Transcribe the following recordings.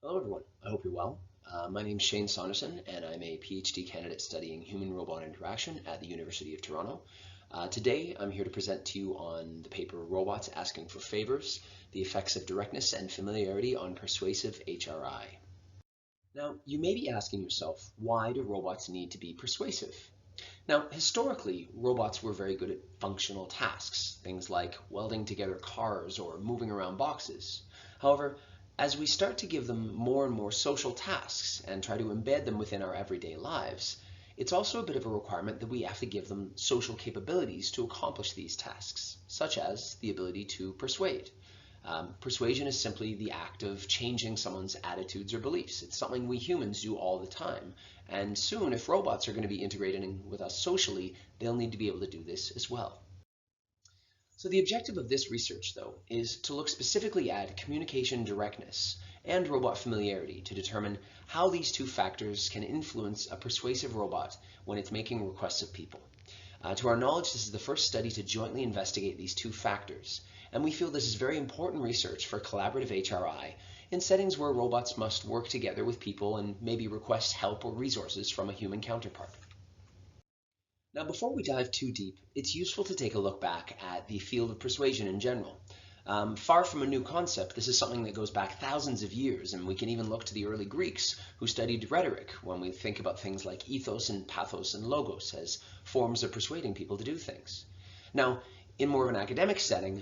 Hello everyone, I hope you're well. My name is Shane Saunderson and I'm a PhD candidate studying human-robot interaction at the University of Toronto. Today I'm here to present to you on the paper Robots Asking for Favors, the Effects of Directness and Familiarity on Persuasive HRI. Now, you may be asking yourself, why do robots need to be persuasive? Now, historically, robots were very good at functional tasks, things like welding together cars or moving around boxes. However, as we start to give them more and more social tasks and try to embed them within our everyday lives, it's also a bit of a requirement that we have to give them social capabilities to accomplish these tasks, such as the ability to persuade. Persuasion is simply the act of changing someone's attitudes or beliefs. It's something we humans do all the time. And soon, if robots are going to be integrating with us socially, they'll need to be able to do this as well. So the objective of this research, though, is to look specifically at communication directness and robot familiarity to determine how these two factors can influence a persuasive robot when it's making requests of people. To our knowledge, this is the first study to jointly investigate these two factors, and we feel this is very important research for collaborative HRI in settings where robots must work together with people and maybe request help or resources from a human counterpart. Now, before we dive too deep, it's useful to take a look back at the field of persuasion in general. Far from a new concept, this is something that goes back thousands of years, and we can even look to the early Greeks who studied rhetoric when we think about things like ethos and pathos and logos as forms of persuading people to do things. Now, in more of an academic setting,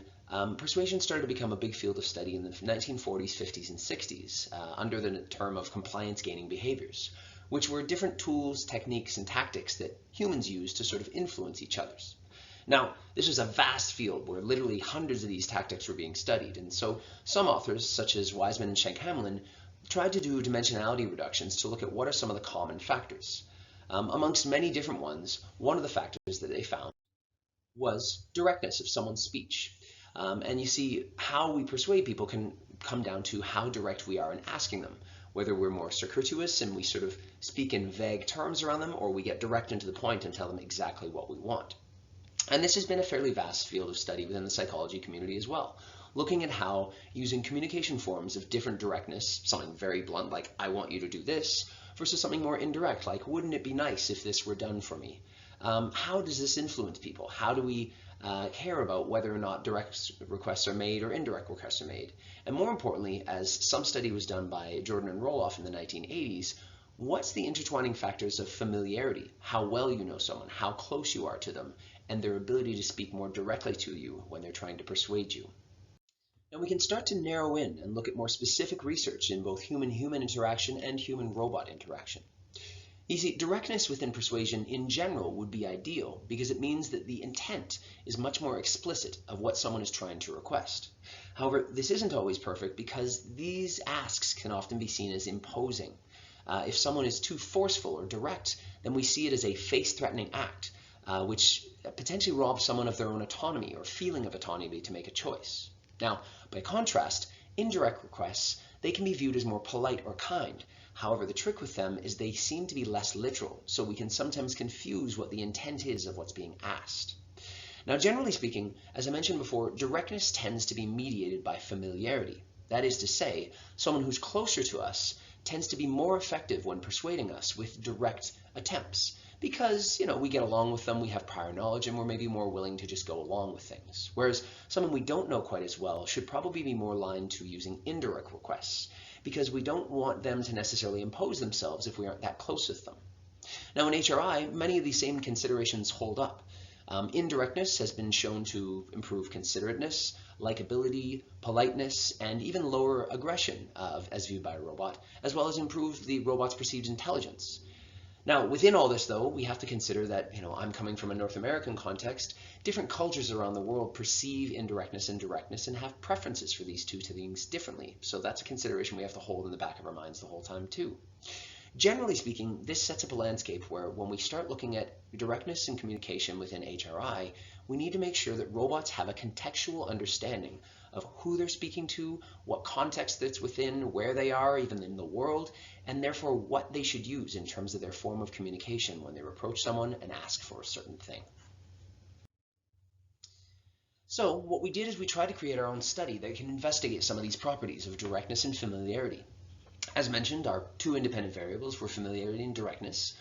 persuasion started to become a big field of study in the 1940s, 50s, and 60s under the term of compliance-gaining behaviors, which were different tools, techniques, and tactics that humans use to sort of influence each other's. Now, this was a vast field where literally hundreds of these tactics were being studied, and so some authors, such as Wiseman and Schenck-Hamlin, tried to do dimensionality reductions to look at what are some of the common factors. Amongst many different ones, one of the factors that they found was directness of someone's speech. And you see, how we persuade people can come down to how direct we are in asking them, whether we're more circuitous and we sort of speak in vague terms around them, or we get direct and to the point and tell them exactly what we want. And this has been a fairly vast field of study within the psychology community as well, looking at how using communication forms of different directness, something very blunt like, I want you to do this, versus something more indirect like, wouldn't it be nice if this were done for me? How does this influence people? How do we care about whether or not direct requests are made or indirect requests are made? And more importantly, as some study was done by Jordan and Roloff in the 1980s, what's the intertwining factors of familiarity, how well you know someone, how close you are to them, and their ability to speak more directly to you when they're trying to persuade you? Now we can start to narrow in and look at more specific research in both human-human interaction and human-robot interaction. You see, directness within persuasion in general would be ideal because it means that the intent is much more explicit of what someone is trying to request. However, this isn't always perfect because these asks can often be seen as imposing. If someone is too forceful or direct, then we see it as a face-threatening act, which potentially robs someone of their own autonomy or feeling of autonomy to make a choice. Now, by contrast, indirect requests, they can be viewed as more polite or kind. However, the trick with them is they seem to be less literal, so we can sometimes confuse what the intent is of what's being asked. Now, generally speaking, as I mentioned before, directness tends to be mediated by familiarity. That is to say, someone who's closer to us tends to be more effective when persuading us with direct attempts because, we get along with them, we have prior knowledge, and we're maybe more willing to just go along with things. Whereas someone we don't know quite as well should probably be more aligned to using indirect requests because we don't want them to necessarily impose themselves if we aren't that close with them. Now in HRI, many of these same considerations hold up. Indirectness has been shown to improve considerateness, likability, politeness, and even lower aggression as viewed by a robot, as well as improve the robot's perceived intelligence. Now, within all this, though, we have to consider that, I'm coming from a North American context. Different cultures around the world perceive indirectness and directness and have preferences for these two things differently. So that's a consideration we have to hold in the back of our minds the whole time, too. Generally speaking, this sets up a landscape where when we start looking at directness and communication within HRI, we need to make sure that robots have a contextual understanding of who they're speaking to, what context that's within, where they are, even in the world, and therefore what they should use in terms of their form of communication when they approach someone and ask for a certain thing. So what we did is we tried to create our own study that can investigate some of these properties of directness and familiarity. As mentioned, our two independent variables were familiarity and directness.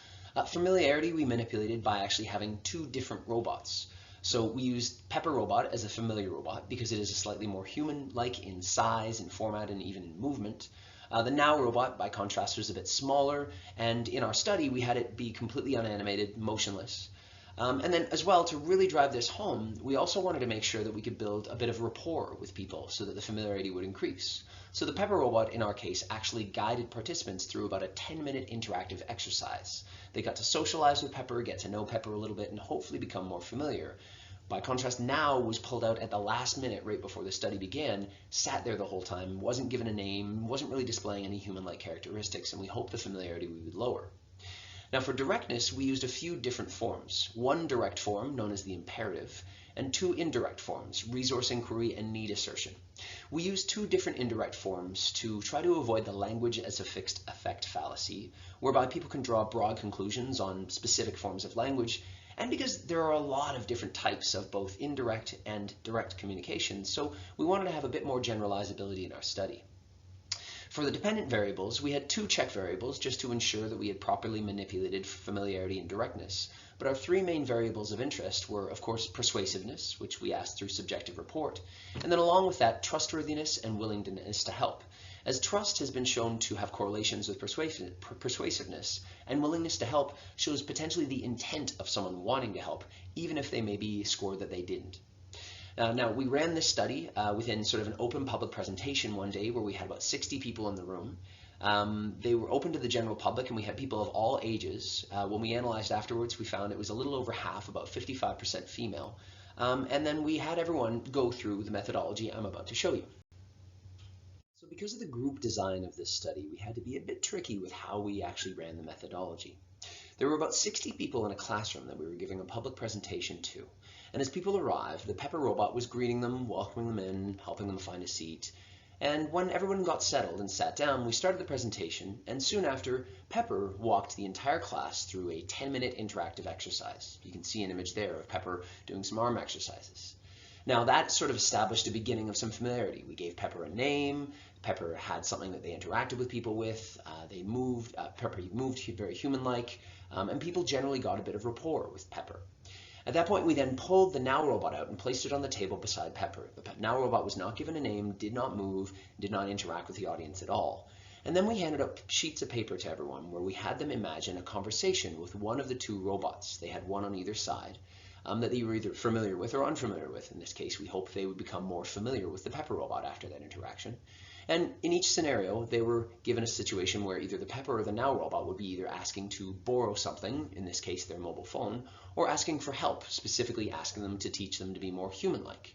Familiarity we manipulated by actually having two different robots. So we used Pepper Robot as a familiar robot because it is slightly more human-like in size and format and even in movement. The Now robot, by contrast, was a bit smaller, and in our study we had it be completely unanimated, motionless. And then as well, to really drive this home, we also wanted to make sure that we could build a bit of rapport with people so that the familiarity would increase. So the Pepper Robot, in our case, actually guided participants through about a 10-minute interactive exercise. They got to socialize with Pepper, get to know Pepper a little bit, and hopefully become more familiar. By contrast, Now was pulled out at the last minute right before the study began, sat there the whole time, wasn't given a name, wasn't really displaying any human-like characteristics, and we hoped the familiarity would be lower. Now for directness, we used a few different forms. One direct form, known as the imperative, and two indirect forms, resource inquiry and need assertion. We used two different indirect forms to try to avoid the language as a fixed effect fallacy, whereby people can draw broad conclusions on specific forms of language, and because there are a lot of different types of both indirect and direct communication, so we wanted to have a bit more generalizability in our study. For the dependent variables, we had two check variables just to ensure that we had properly manipulated familiarity and directness. But our three main variables of interest were, of course, persuasiveness, which we asked through subjective report, and then along with that, trustworthiness and willingness to help, as trust has been shown to have correlations with persuasiveness, and willingness to help shows potentially the intent of someone wanting to help, even if they maybe scored that they didn't. Now, we ran this study within sort of an open public presentation one day where we had about 60 people in the room. They were open to the general public, and we had people of all ages. When we analyzed afterwards, we found it was a little over half, about 55% female. And then we had everyone go through the methodology I'm about to show you. So because of the group design of this study, we had to be a bit tricky with how we actually ran the methodology. There were about 60 people in a classroom that we were giving a public presentation to. And as people arrived, the Pepper Robot was greeting them, welcoming them in, helping them find a seat. And when everyone got settled and sat down, we started the presentation, and soon after, Pepper walked the entire class through a 10-minute interactive exercise. You can see an image there of Pepper doing some arm exercises. Now that sort of established a beginning of some familiarity. We gave Pepper a name, Pepper had something that they interacted with people with, Pepper moved very human-like, and people generally got a bit of rapport with Pepper. At that point, we then pulled the Now robot out and placed it on the table beside Pepper. The Now robot was not given a name, did not move, did not interact with the audience at all. And then we handed out sheets of paper to everyone where we had them imagine a conversation with one of the two robots. They had one on either side that they were either familiar with or unfamiliar with. In this case, we hoped they would become more familiar with the Pepper robot after that interaction. And in each scenario, they were given a situation where either the Pepper or the Now robot would be either asking to borrow something, in this case their mobile phone, or asking for help, specifically asking them to teach them to be more human-like.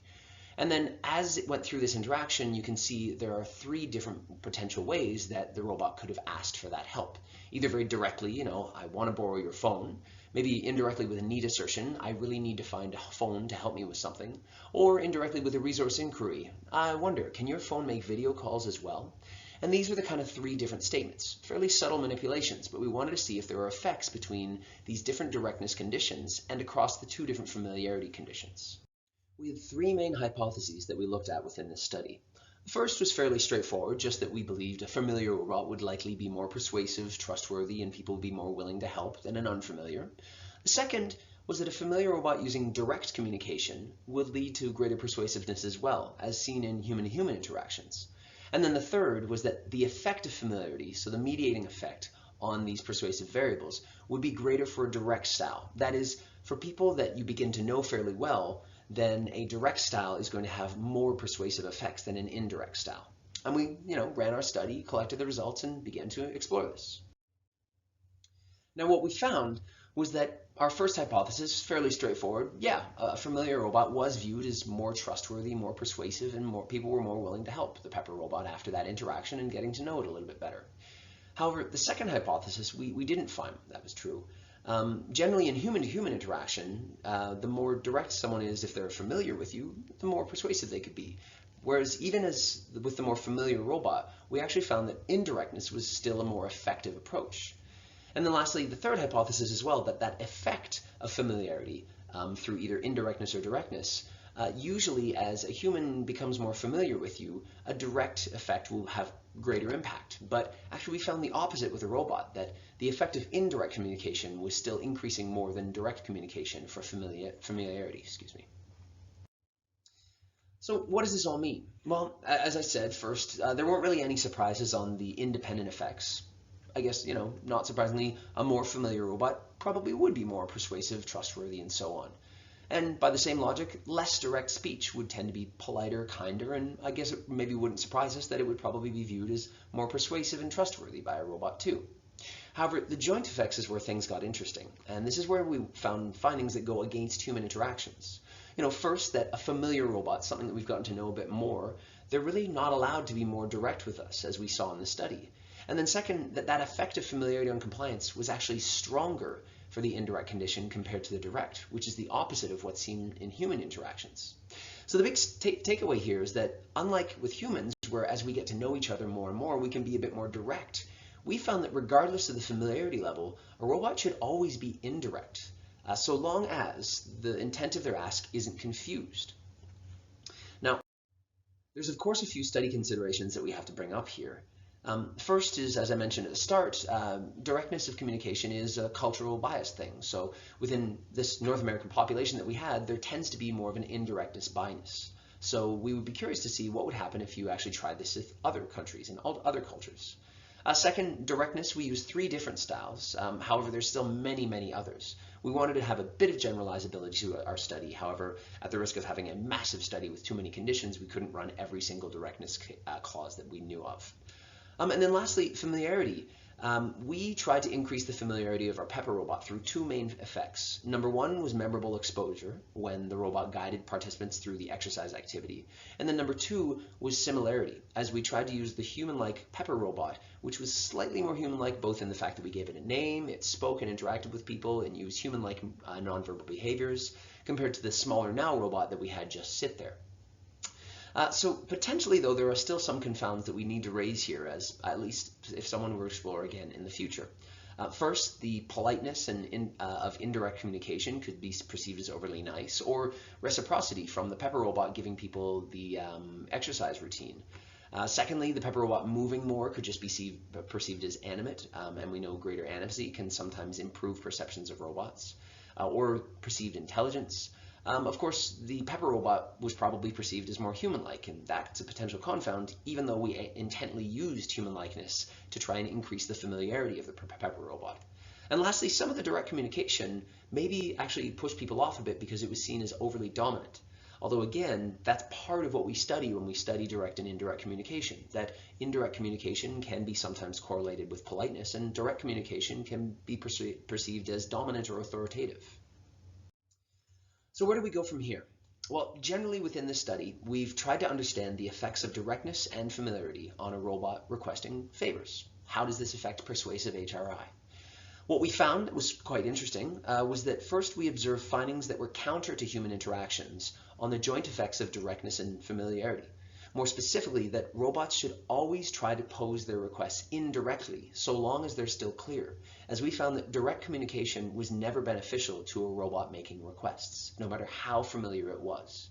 And then as it went through this interaction, you can see there are three different potential ways that the robot could have asked for that help. Either very directly, I want to borrow your phone. Maybe indirectly with a need assertion, I really need to find a phone to help me with something. Or indirectly with a resource inquiry, I wonder, can your phone make video calls as well? And these were the kind of three different statements, fairly subtle manipulations, but we wanted to see if there are effects between these different directness conditions and across the two different familiarity conditions. We had three main hypotheses that we looked at within this study. The first was fairly straightforward, just that we believed a familiar robot would likely be more persuasive, trustworthy, and people would be more willing to help than an unfamiliar. The second was that a familiar robot using direct communication would lead to greater persuasiveness as well, as seen in human-to-human interactions. And then the third was that the effect of familiarity, so the mediating effect on these persuasive variables, would be greater for a direct style. That is, for people that you begin to know fairly well, then a direct style is going to have more persuasive effects than an indirect style. And we, ran our study, collected the results, and began to explore this. Now what we found was that our first hypothesis is fairly straightforward. Yeah, a familiar robot was viewed as more trustworthy, more persuasive, and more people were more willing to help the Pepper robot after that interaction and getting to know it a little bit better. However, the second hypothesis, we didn't find that was true. Generally in human-to-human interaction, the more direct someone is if they're familiar with you, the more persuasive they could be. Whereas even as with the more familiar robot, we actually found that indirectness was still a more effective approach. And then lastly, the third hypothesis as well, that effect of familiarity through either indirectness or directness, usually as a human becomes more familiar with you, a direct effect will have greater impact. But actually actually we found the opposite with a robot, that the effect of indirect communication was still increasing more than direct communication for familiarity. Excuse me. So what does this all mean? Well, as I said first, there weren't really any surprises on the independent effects. I guess, not surprisingly, a more familiar robot probably would be more persuasive, trustworthy, and so on. And by the same logic, less direct speech would tend to be politer, kinder, and I guess it maybe wouldn't surprise us that it would probably be viewed as more persuasive and trustworthy by a robot too. However, the joint effects is where things got interesting, and this is where we found findings that go against human interactions. First, that a familiar robot, something that we've gotten to know a bit more, they're really not allowed to be more direct with us, as we saw in the study. And then second, that effect of familiarity on compliance was actually stronger for the indirect condition compared to the direct, which is the opposite of what's seen in human interactions. So the big takeaway here is that unlike with humans, where as we get to know each other more and more, we can be a bit more direct, we found that regardless of the familiarity level, a robot should always be indirect, so long as the intent of their ask isn't confused. Now, there's of course a few study considerations that we have to bring up here. First is, as I mentioned at the start, directness of communication is a cultural bias thing. So within this North American population that we had, there tends to be more of an indirectness bias. So we would be curious to see what would happen if you actually tried this with other countries and other cultures. Second, directness, we use 3 different styles. However, there's still many, many others. We wanted to have a bit of generalizability to our study. However, at the risk of having a massive study with too many conditions, we couldn't run every single directness clause that we knew of. And then lastly, familiarity. We tried to increase the familiarity of our Pepper robot through 2 main effects. Number 1 was memorable exposure, when the robot guided participants through the exercise activity. And then number 2 was similarity, as we tried to use the human-like Pepper robot, which was slightly more human-like both in the fact that we gave it a name, it spoke and interacted with people, and used human-like nonverbal behaviors, compared to the smaller Now robot that we had just sit there. So potentially, though, there are still some confounds that we need to raise here, as at least if someone were to explore again in the future. First, the politeness of indirect communication could be perceived as overly nice, or reciprocity from the Pepper robot giving people the exercise routine. Secondly, the Pepper robot moving more could just be perceived as animate, and we know greater animacy can sometimes improve perceptions of robots, or perceived intelligence. Of course, the Pepper robot was probably perceived as more human-like, and that's a potential confound, even though we intently used human-likeness to try and increase the familiarity of the Pepper robot. And lastly, some of the direct communication maybe actually pushed people off a bit because it was seen as overly dominant. Although again, that's part of what we study when we study direct and indirect communication, that indirect communication can be sometimes correlated with politeness, and direct communication can be perceived as dominant or authoritative. So where do we go from here? Well, generally within this study, we've tried to understand the effects of directness and familiarity on a robot requesting favors. How does this affect persuasive HRI? What we found that was quite interesting was that first we observed findings that were counter to human interactions on the joint effects of directness and familiarity. More specifically, that robots should always try to pose their requests indirectly, so long as they're still clear, as we found that direct communication was never beneficial to a robot making requests, no matter how familiar it was.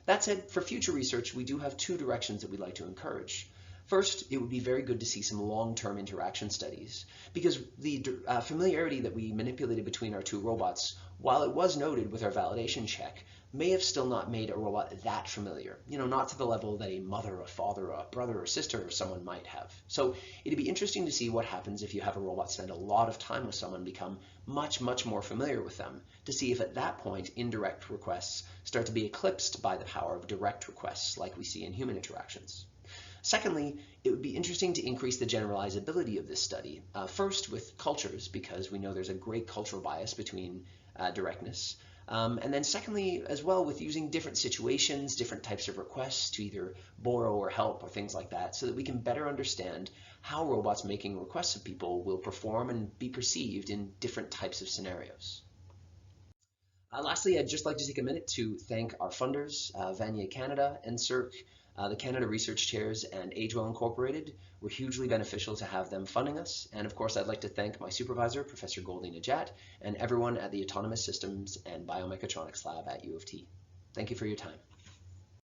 That said, for future research, we do have 2 directions that we'd like to encourage. First, it would be very good to see some long-term interaction studies, because the familiarity that we manipulated between our 2 robots, while it was noted with our validation check, may have still not made a robot that familiar, not to the level that a mother, a father, a brother or sister or someone might have. So it'd be interesting to see what happens if you have a robot spend a lot of time with someone, become much, much more familiar with them, to see if at that point indirect requests start to be eclipsed by the power of direct requests like we see in human interactions. Secondly, it would be interesting to increase the generalizability of this study. First, with cultures, because we know there's a great cultural bias between directness. And then secondly, as well, with using different situations, different types of requests to either borrow or help or things like that, so that we can better understand how robots making requests of people will perform and be perceived in different types of scenarios. Lastly, I'd just like to take a minute to thank our funders, Vanier Canada and CERC, the Canada Research Chairs, and AgeWell Incorporated. Were hugely beneficial to have them funding us. And of course, I'd like to thank my supervisor, Professor Goldie Nejat, and everyone at the Autonomous Systems and Biomechatronics Lab at U of T. Thank you for your time.